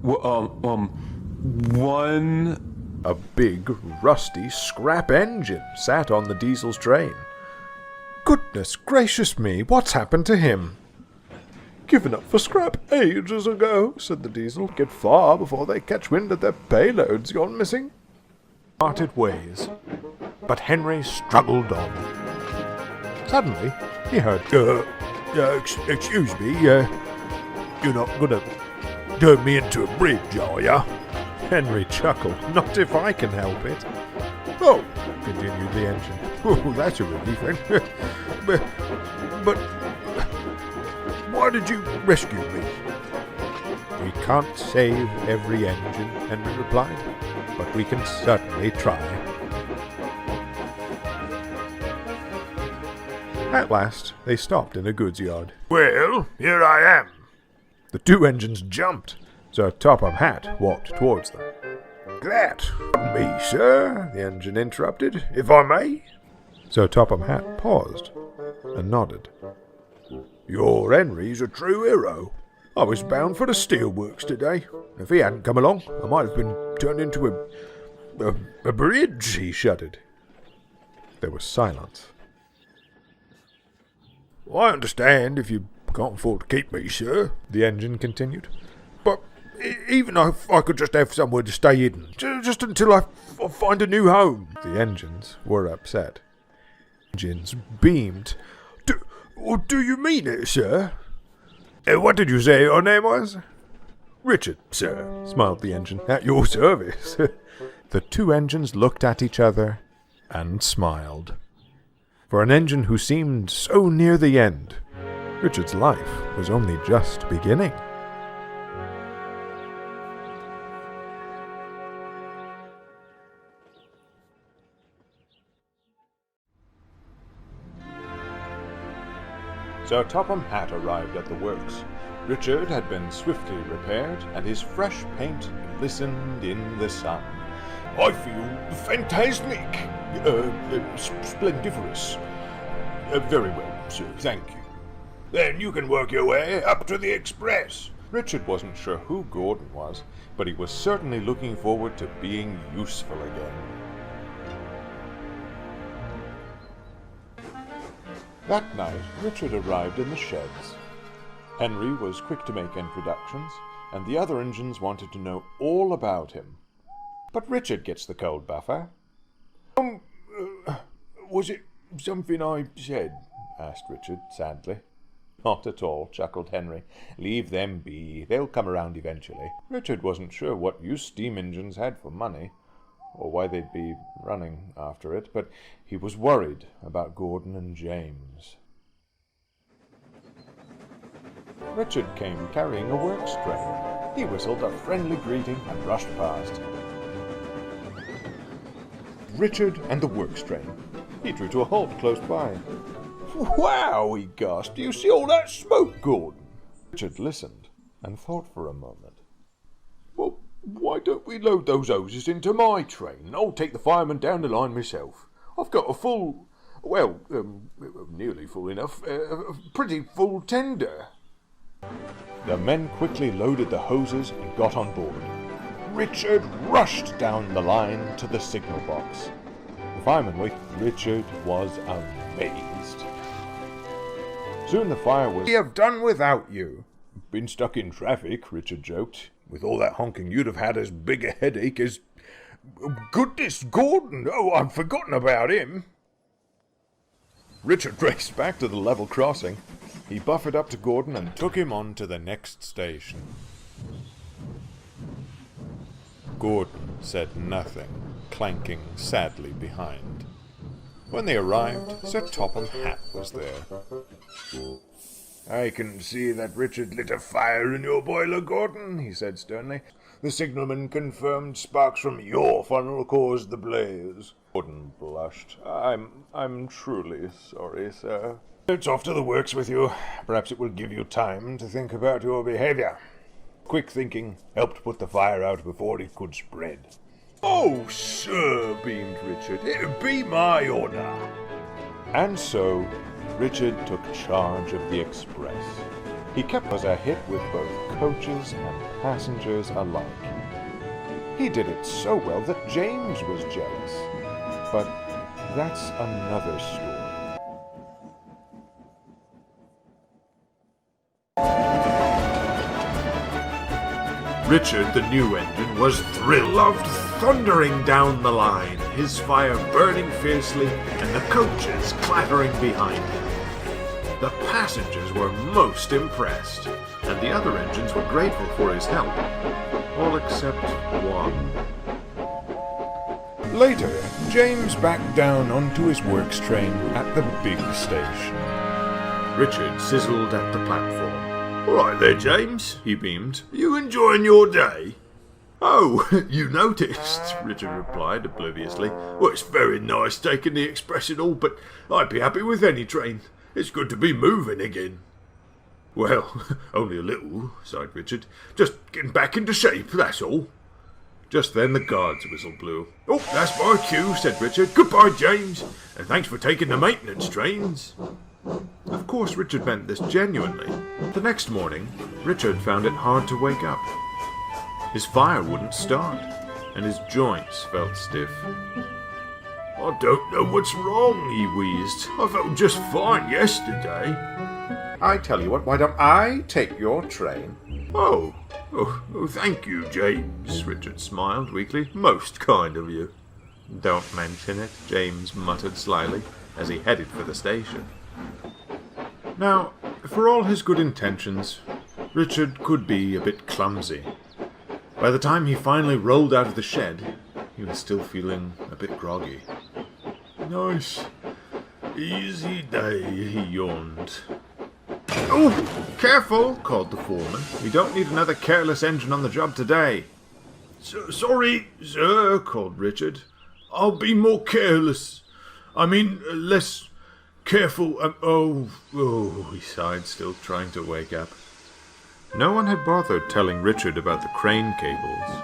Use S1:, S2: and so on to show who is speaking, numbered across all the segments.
S1: one...
S2: A big, rusty scrap engine sat on the diesel's train. Goodness gracious me, what's happened to him? Given up for scrap ages ago, said the diesel. Get far before they catch wind that their payload's gone missing. Parted ways, but Henry struggled on. Suddenly, he heard, excuse me, you're not gonna turn me into a bridge, are ya? Henry chuckled. Not if I can help it. Oh, continued the engine. Oh, that's a relief, then. but why did you rescue me? We can't save every engine, Henry replied, but we can certainly try. At last, they stopped in a goods yard. Well, here I am. The two engines jumped. Sir Topham Hatt walked towards them. That, me, sir, the engine interrupted, if I may. Sir Topham Hatt paused and nodded. Your Henry's a true hero. I was bound for the steelworks today. If he hadn't come along, I might have been turned into a bridge, he shuddered. There was silence. I understand if you can't afford to keep me, sir, the engine continued. But even if I could just have somewhere to stay hidden, just until I find a new home. The engines were upset. Engines beamed. Do you mean it, sir? What did you say your name was? Richard, sir, smiled the engine. At your service. The two engines looked at each other and smiled. For an engine who seemed so near the end, Richard's life was only just beginning. Sir Topham Hatt arrived at the works. Richard had been swiftly repaired, and his fresh paint glistened in the sun. I feel fantastic! Splendiferous. Very well, sir, thank you. Then you can work your way up to the express. Richard wasn't sure who Gordon was, but he was certainly looking forward to being useful again. That night, Richard arrived in the sheds. Henry was quick to make introductions, and the other engines wanted to know all about him. But Richard gets the cold buffer. Was it something I said? Asked Richard sadly. Not at all, chuckled Henry. Leave them be. They'll come around eventually. Richard wasn't sure what use steam engines had for money, or why they'd be running after it, but he was worried about Gordon and James. Richard came carrying a works train. He whistled a friendly greeting and rushed past. Richard and the works train. He drew to a halt close by. Wow, he gasped. Do you see all that smoke, Gordon? Richard listened and thought for a moment. Well, why don't we load those hoses into my train? I'll take the fireman down the line myself. I've got a full, nearly full enough, pretty full tender. The men quickly loaded the hoses and got on board. Richard rushed down the line to the signal box. The fireman waited. Richard was amazed. Soon the fire was... We have done without you. Been stuck in traffic, Richard joked. With all that honking, you'd have had as big a headache as... Goodness, Gordon! Oh, I'd forgotten about him. Richard raced back to the level crossing. He buffered up to Gordon and took him on to the next station. Gordon said nothing, clanking sadly behind. When they arrived, Sir Topham Hatt was there. I can see that Richard lit a fire in your boiler, Gordon, he said sternly. The signalman confirmed sparks from your funnel caused the blaze. Gordon blushed. I'm truly sorry, sir. It's off to the works with you. Perhaps it will give you time to think about your behavior. Quick thinking helped put the fire out before it could spread. Oh, sir, beamed Richard, it'd be my honor. And so, Richard took charge of the express. He kept us a hit with both coaches and passengers alike. He did it so well that James was jealous. But that's another story.
S1: Richard, the new engine, was thrilled, loved thundering down the line, his fire burning fiercely and the coaches clattering behind him. The passengers were most impressed, and the other engines were grateful for his help, all except one.
S2: Later, James backed down onto his works train at the big station.
S1: Richard sizzled at the platform. "All right there, James," he beamed. "You enjoying your day?" "Oh, you noticed," Richard replied obliviously. "Well, it's very nice taking the express and all, but I'd be happy with any train. It's good to be moving again." "Well, only a little," sighed Richard. "Just getting back into shape, that's all." Just then the guard's whistle blew. "Oh, that's my cue," said Richard. "Goodbye, James, and thanks for taking the maintenance trains." Of course Richard meant this genuinely. The next morning, Richard found it hard to wake up. His fire wouldn't start, and his joints felt stiff. "I don't know what's wrong," he wheezed. "I felt just fine yesterday."
S2: I tell you what, why don't I take your train?
S1: Oh, thank you, James," Richard smiled weakly. "Most kind of you." "Don't mention it," James muttered slyly, as he headed for the station. Now, for all his good intentions, Richard could be a bit clumsy. By the time he finally rolled out of the shed, he was still feeling a bit groggy. "Nice, easy day," he yawned. "Oh, careful," called the foreman. "We don't need another careless engine on the job today." "Sorry, sir," called Richard. "I'll be more careless. I mean, less careful. He sighed, still trying to wake up. No one had bothered telling Richard about the crane cables.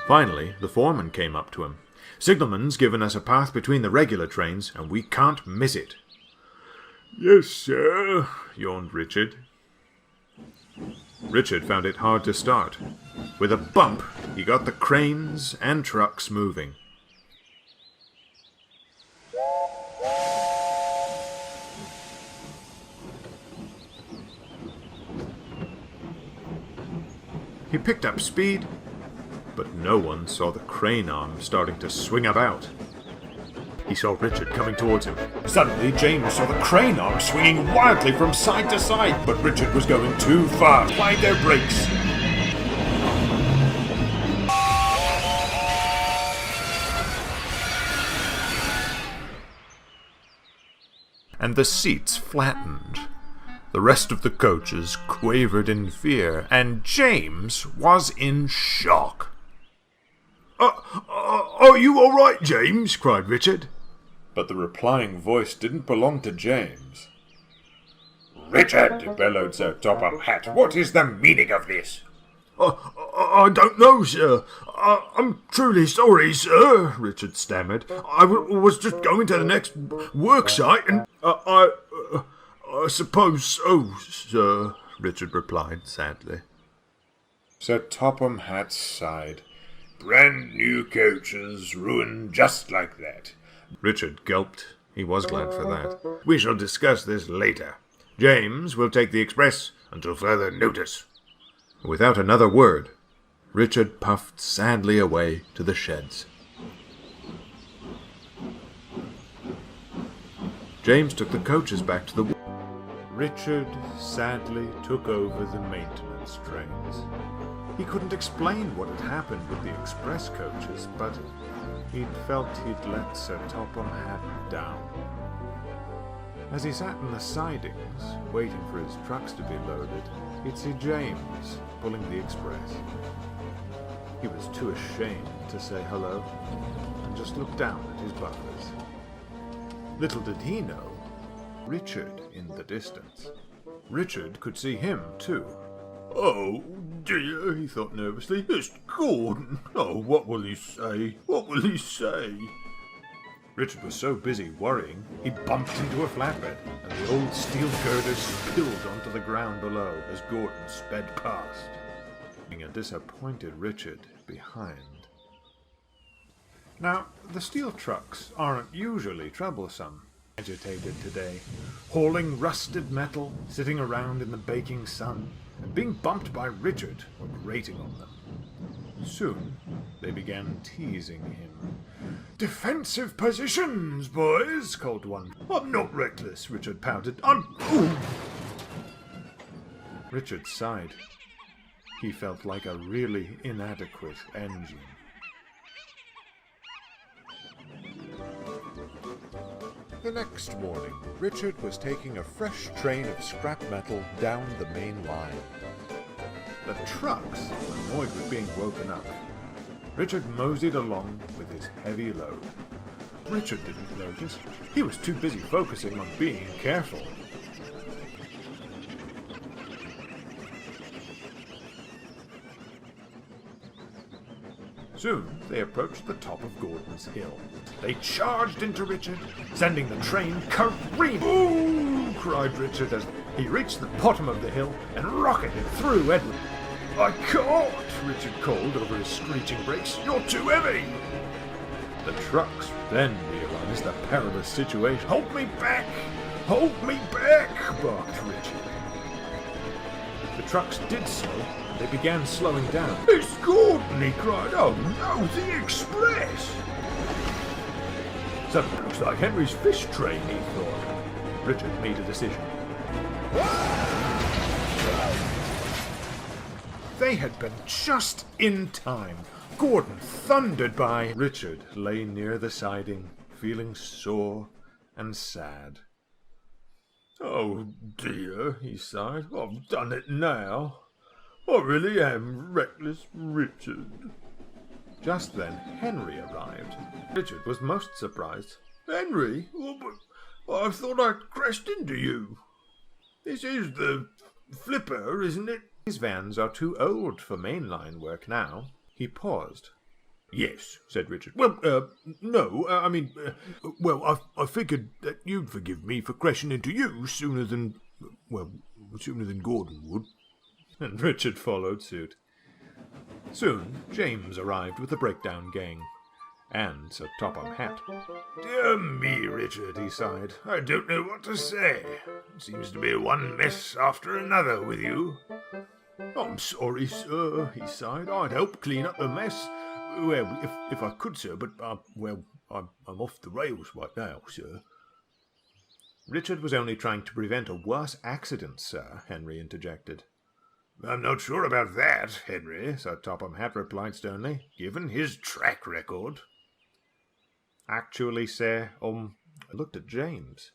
S1: Finally, the foreman came up to him. "Signalman's given us a path between the regular trains, and we can't miss it." "Yes, sir," yawned Richard. Richard found it hard to start. With a bump, he got the cranes and trucks moving. He picked up speed, but no one saw the crane arm starting to swing about. He saw Richard coming towards him. Suddenly, James saw the crane arm swinging wildly from side to side, but Richard was going too fast. Applied their brakes. And the seats flattened. The rest of the coaches quavered in fear, and James was in shock. Are you all right, James?" cried Richard. But the replying voice didn't belong to James.
S2: "Richard," bellowed Sir Topham Hatt, "what is the meaning of this?"
S1: I don't know, sir. I'm truly sorry, sir," Richard stammered. "I was just going to the next work site, and I suppose so, sir," Richard replied sadly.
S2: Sir Topham Hatt sighed. "Brand new coaches ruined just like that."
S1: Richard gulped. He was glad for that. "We shall discuss this later. James will take the express until further notice." Without another word, Richard puffed sadly away to the sheds. James took the coaches back to the... Richard sadly took over the maintenance trains. He couldn't explain what had happened with the express coaches, but he'd felt he'd let Sir Topham Hatt down. As he sat in the sidings, waiting for his trucks to be loaded, he'd see James pulling the express. He was too ashamed to say hello, and just looked down at his buffers. Little did he know, Richard in the distance. Richard could see him, too. "Oh, dear," he thought nervously. "It's Gordon. Oh, what will he say? What will he say?" Richard was so busy worrying, he bumped into a flatbed, and the old steel girders spilled onto the ground below as Gordon sped past, leaving a disappointed Richard behind. Now, the steel trucks aren't usually troublesome. Agitated today, hauling rusted metal, sitting around in the baking sun, and being bumped by Richard or grating on them. Soon, they began teasing him. "Defensive positions, boys," called one. "I'm not reckless," Richard pouted. Ooh." Richard sighed. He felt like a really inadequate engine.
S2: The next morning, Richard was taking a fresh train of scrap metal down the main line.
S1: The trucks, annoyed with being woken up, Richard moseyed along with his heavy load. Richard didn't notice. He was too busy focusing on being careful. Soon, they approached the top of Gordon's Hill. They charged into Richard, sending the train careening. "Ooh!" cried Richard as he reached the bottom of the hill and rocketed through Edward. "I can't!" Richard called over his screeching brakes. "You're too heavy!" The trucks then realized the perilous situation. "Hold me back! Hold me back!" barked Richard. The trucks did so, and they began slowing down. "It's Gordon!" he cried. "Oh no, the express!" "Suddenly looks like Henry's fish train," he thought. Richard made a decision. They had been just in time. Gordon thundered by. Richard lay near the siding, feeling sore and sad. "Oh dear," he sighed. "I've done it now. I really am reckless Richard." Just then Henry arrived. Richard was most surprised. "Henry? Oh, but I thought I'd crashed into you. This is the Flipper, isn't it?" "These vans are too old for mainline work now." He paused. "Yes," said Richard. "Well, no, I figured that you'd forgive me for crashing into you sooner than Gordon would." And Richard followed suit. Soon, James arrived with the breakdown gang, and Sir Topham Hatt. "Dear me, Richard," he sighed. "I don't know what to say. It seems to be one mess after another with you." "I'm sorry, sir," he sighed. "I'd help clean up the mess. Well, if I could, sir, but, I'm off the rails right now, sir." "Richard was only trying to prevent a worse accident, sir," Henry interjected. "I'm not sure about that, Henry," Sir Topham Hatt replied sternly, "given his track record." "Actually, sir, I looked at James."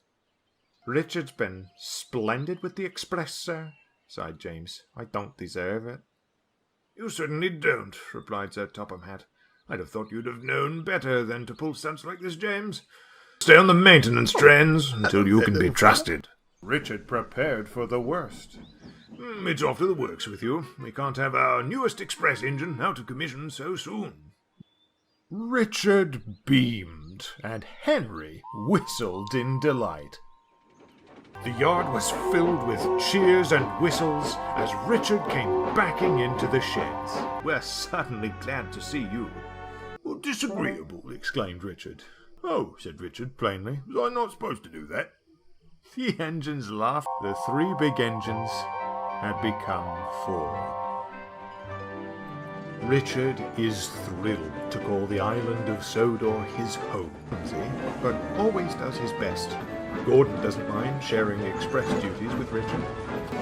S1: "Richard's been splendid with the express, sir," sighed James. "I don't deserve it." "You certainly don't," replied Sir Topham Hatt. "I'd have thought you'd have known better than to pull stunts like this, James. Stay on the maintenance trains until you can be trusted." Richard prepared for the worst. "It's off to the works with you. We can't have our newest express engine out of commission so soon." Richard beamed, and Henry whistled in delight. The yard was filled with cheers and whistles as Richard came backing into the sheds. "We're certainly glad to see you." "Well, disagreeable," exclaimed Richard. "Oh," said Richard plainly, "was I not supposed to do that?" The engines laughed. The three big engines had become four. Richard is thrilled to call the island of Sodor his home, but always does his best. Gordon doesn't mind sharing express duties with Richard.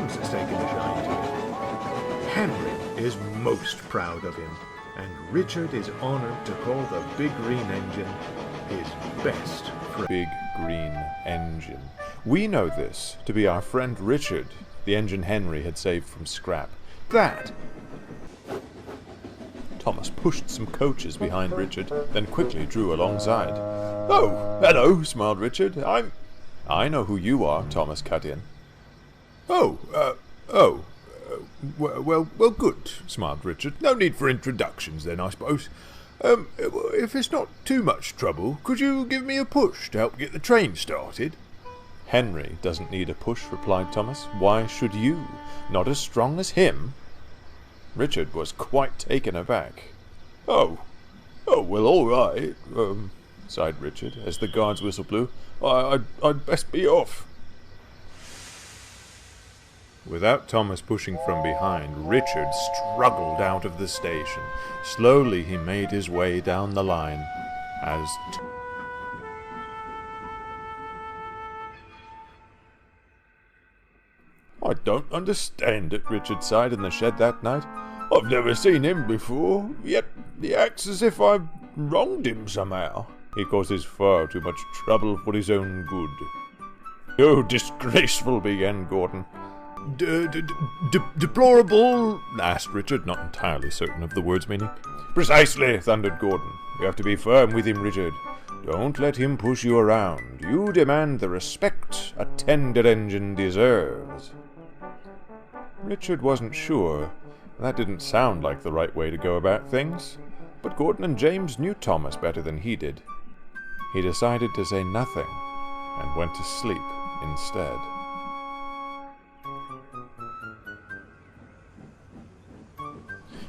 S1: He's just taking a shine to it. Henry is most proud of him, and Richard is honored to call the Big Green Engine his best friend.
S2: Big Green Engine. We know this to be our friend Richard, the engine Henry had saved from scrap. That! Thomas pushed some coaches behind Richard, then quickly drew alongside. "Oh, hello," smiled Richard. I know who you are," Thomas cut in. Well, good," smiled Richard. "No need for introductions then, I suppose. If it's not too much trouble, could you give me a push to help get the train started? Henry doesn't need a push, replied Thomas. Why should you? Not as strong as him. Richard was quite taken aback. Oh, well, all right, sighed Richard, as the guard's whistle blew. I'd best be off. Without Thomas pushing from behind, Richard struggled out of the station. Slowly he made his way down the line, as I don't understand it, Richard sighed in the shed that night. I've never seen him before, yet he acts as if I've wronged him somehow. He causes far too much trouble for his own good. Oh, disgraceful, began Gordon. Deplorable? Asked Richard, not entirely certain of the word's meaning. Precisely, thundered Gordon. You have to be firm with him, Richard. Don't let him push you around. You demand the respect a tender engine deserves. Richard wasn't sure. That didn't sound like the right way to go about things. But Gordon and James knew Thomas better than he did. He decided to say nothing and went to sleep instead.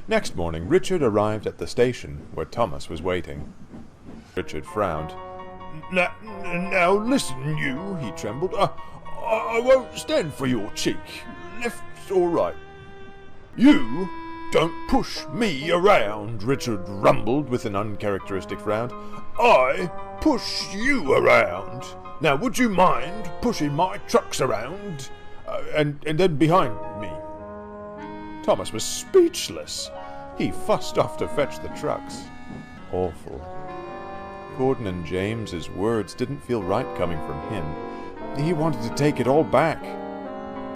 S2: Next morning, Richard arrived at the station where Thomas was waiting. Richard frowned. Now listen, you, he trembled. I won't stand for your cheek, left or right. You don't push me around, Richard rumbled with an uncharacteristic frown. I push you around. Now, would you mind pushing my trucks around, and then behind me? Thomas was speechless. He fussed off to fetch the trucks. Awful. Gordon and James's words didn't feel right coming from him. He wanted to take it all back,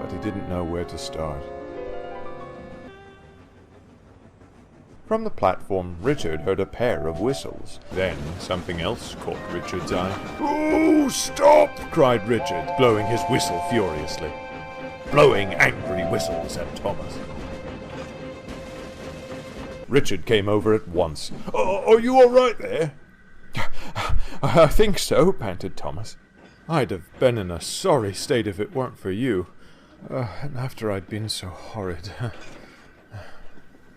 S2: but he didn't know where to start. From the platform, Richard heard a pair of whistles. Then something else caught Richard's eye. "Oh, stop!" cried Richard, blowing his whistle furiously. Blowing angry whistles at Thomas. Richard came over at once. Are you all right there? I think so, panted Thomas. I'd have been in a sorry state if it weren't for you. And after I'd been so horrid.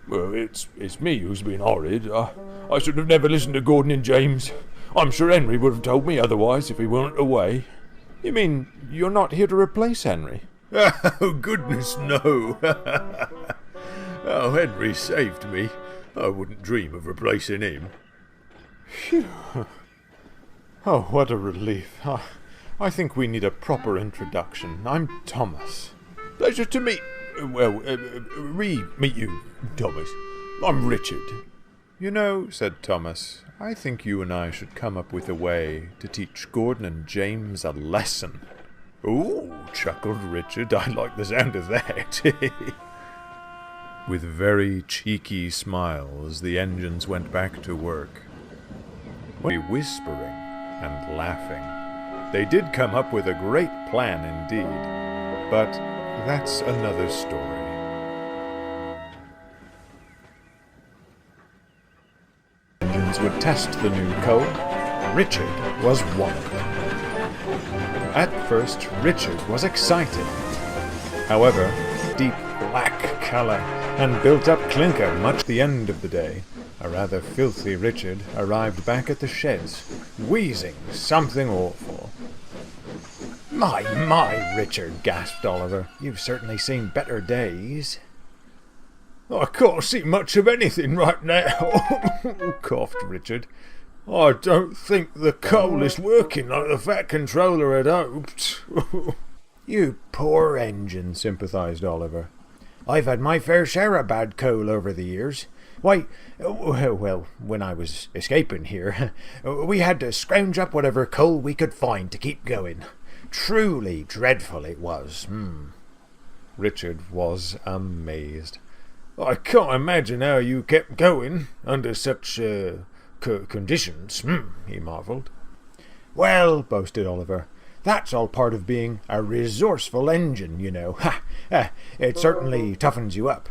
S2: Well, it's me who's been horrid. I should have never listened to Gordon and James. I'm sure Henry would have told me otherwise if he weren't away. You mean you're not here to replace Henry? Oh, goodness, no. Oh, Henry saved me. I wouldn't dream of replacing him. Phew. Oh, what a relief. I think we need a proper introduction. I'm Thomas. Pleasure to meet... meet you, Thomas. I'm Richard. You know, said Thomas, I think you and I should come up with a way to teach Gordon and James a lesson. Ooh, chuckled Richard. I like the sound of that. With very cheeky smiles, the engines went back to work. Whispering and laughing. They did come up with a great plan indeed, but that's another story. Engines would test the new code. Richard was one of them. At first, Richard was excited. However, deep black color and built-up clinker much the end of the day. A rather filthy Richard arrived back at the sheds, wheezing something awful. My, Richard, gasped Oliver. You've certainly seen better days. I can't see much of anything right now, coughed Richard. I don't think the coal is working like the Fat Controller had hoped. You poor engine, sympathized Oliver. I've had my fair share of bad coal over the years. Why, well, when I was escaping here, we had to scrounge up whatever coal we could find to keep going. Truly dreadful it was. Richard was amazed. I can't imagine how you kept going under such conditions, he marvelled. Well, boasted Oliver, that's all part of being a resourceful engine, you know. It certainly toughens you up.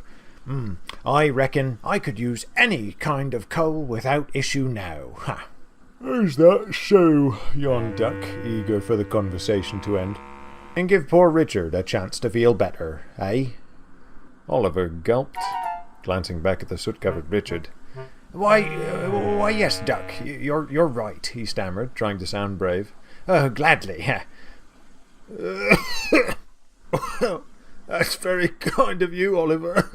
S3: I reckon I could use any kind of coal without issue now. Ha!
S2: Is that so? Yawned Duck, eager for the conversation to end.
S3: And give poor Richard a chance to feel better, eh?
S2: Oliver gulped, glancing back at the soot-covered Richard.
S3: Why, yes, Duck, you're right, he stammered, trying to sound brave. Gladly.
S2: That's very kind of you, Oliver.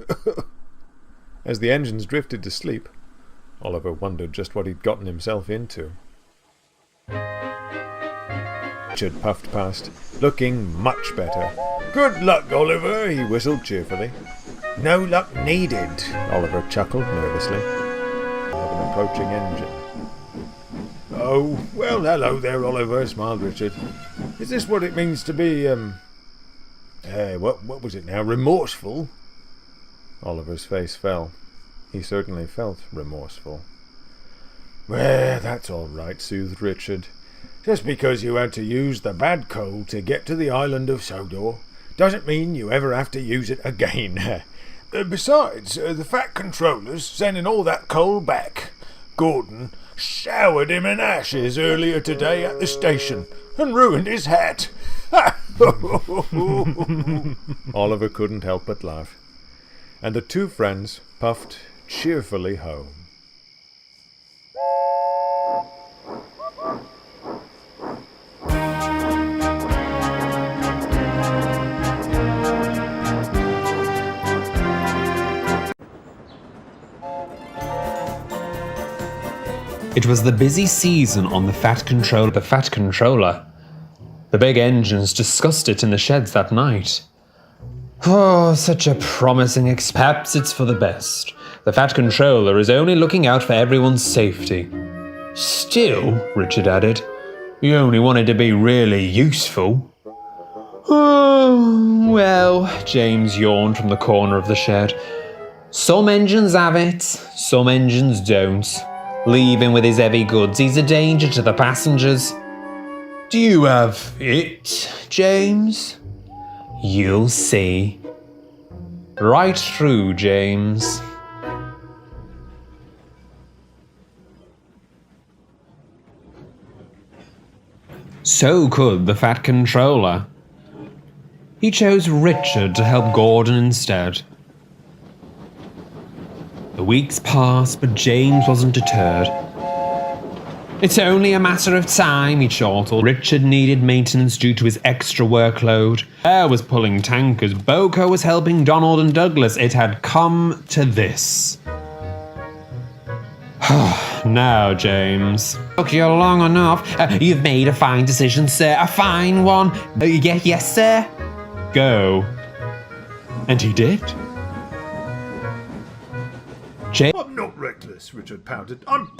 S2: As the engines drifted to sleep, Oliver wondered just what he'd gotten himself into. Richard puffed past, looking much better. Good luck, Oliver, he whistled cheerfully.
S3: No luck needed,
S2: Oliver chuckled nervously. Of an approaching engine. Oh, well, hello there, Oliver, smiled Richard. Is this what it means to be, what was it now, remorseful? Oliver's face fell. He certainly felt remorseful. Well, that's all right, soothed Richard. Just because you had to use the bad coal to get to the island of Sodor doesn't mean you ever have to use it again. Besides, the Fat Controller's sending all that coal back. Gordon showered him in ashes earlier today at the station and ruined his hat. Oliver couldn't help but laugh, and the two friends puffed cheerfully home.
S4: It was the busy season on the Fat Controller. The big engines discussed it in the sheds that night. Oh, such a promising perhaps it's for the best. The Fat Controller is only looking out for everyone's safety. Still, Richard added, you only wanted to be really useful. Oh, well, James yawned from the corner of the shed. Some engines have it, some engines don't. Leaving with his heavy goods, he's a danger to the passengers. Do you have it, James? You'll see. Right through, James. So could the Fat Controller. He chose Richard to help Gordon instead. The weeks passed, but James wasn't deterred. It's only a matter of time, he chortled. Richard needed maintenance due to his extra workload. Bear was pulling tankers. Boko was helping Donald and Douglas. It had come to this. Now, James. Took you long enough. You've made a fine decision, sir. A fine one. Yes, sir. Go. And he did.
S2: I'm not reckless, Richard pouted. I'm